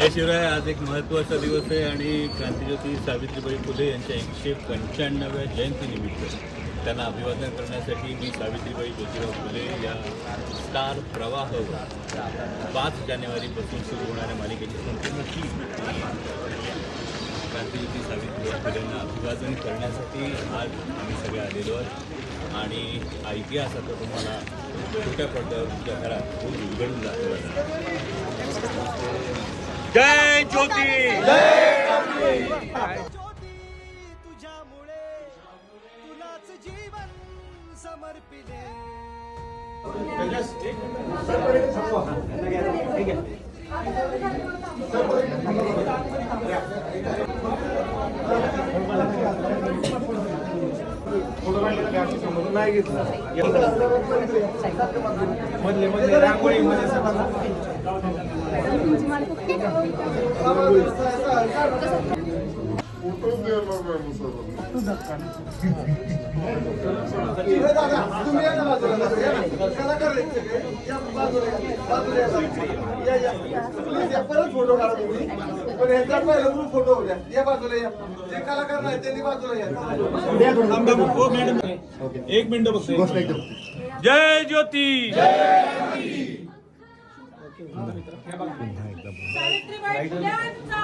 जय शिवराय. आज एक महत्त्वाचा दिवस आहे आणि क्रांतिज्योती सावित्रीबाई फुले यांच्या 195व्या जयंतीनिमित्त त्यांना अभिवादन करण्यासाठी मी सावित्रीबाई ज्योतिराव फुले या स्टार प्रवाहवर 5 जानेवारीपासून सुरू होणाऱ्या मालिकेची संपूर्ण टीम क्रांतिज्योती सावित्रीबाई फुलेंना अभिवादन करण्यासाठी आज आम्ही सगळे आलेलो आहोत. आणि हा इतिहास आता तुम्हाला छोट्या पडद्यावर तुमच्या घरात उघडून जातो. जय ज्योती, जय ज्योती तुझ्यामुळे तुलाच जीवन समर्पिले. नाही घेतला मधले रांगोळी परत फोटो काढा तुम्ही. पण ह्याचा पहिला ग्रुप फोटो होत्या या बाजूला या. जे कलाकार नाही त्यांनी बाजूला या. एक मिनिट बघतो. जय ज्योती, सावित्रीबाई फुल्यांचा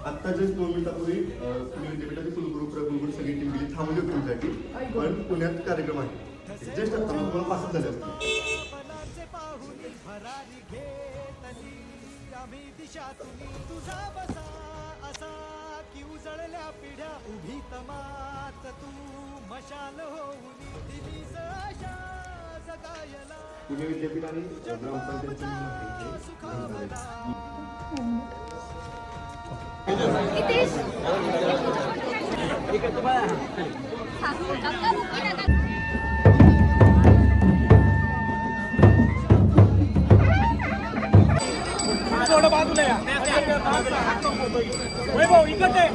आत्ताच्याच 2 मिनिटापूर्वी पुणे विद्यापीठाची कुलगुरू प्रकुलगुरू सगळी टीम गेली थांबली होती तुमच्यासाठी. पण पुण्यात कार्यक्रम आहे जस्ट आता तुम्हाला पासच झाले असते. मनाचे पाहून भरारी घेतली आम्ही दिशा तुम्ही तुझा बसा असा की उजळल्या पिढ्या उभी तमात तू मशाल होऊन दिलीस आशा जगायला. पुणे विद्यापीठ आणि ग्रामपंचायत बाजूला या. वैभव इकडे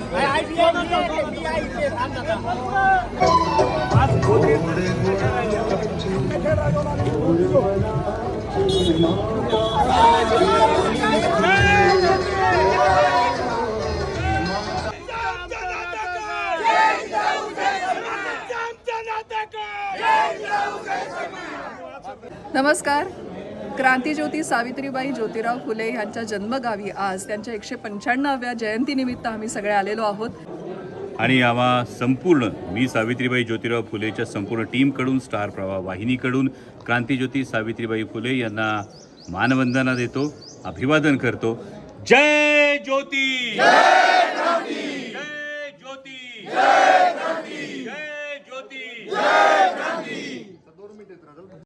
नमस्कार. क्रांतिज्योती सावित्रीबाई ज्योतिराव फुले यांच्या जन्मगावी आज त्यांच्या 195व्या जयंतीनिमित्त आम्ही सगळे आलेलो आहोत. आणि आम्हा संपूर्ण मी सावित्रीबाई ज्योतिराव फुलेच्या संपूर्ण टीमकडून स्टार प्रवाह वाहिनीकडून क्रांतिज्योती सावित्रीबाई फुले यांना मानवंदना देतो, अभिवादन करतो. जय ज्योती.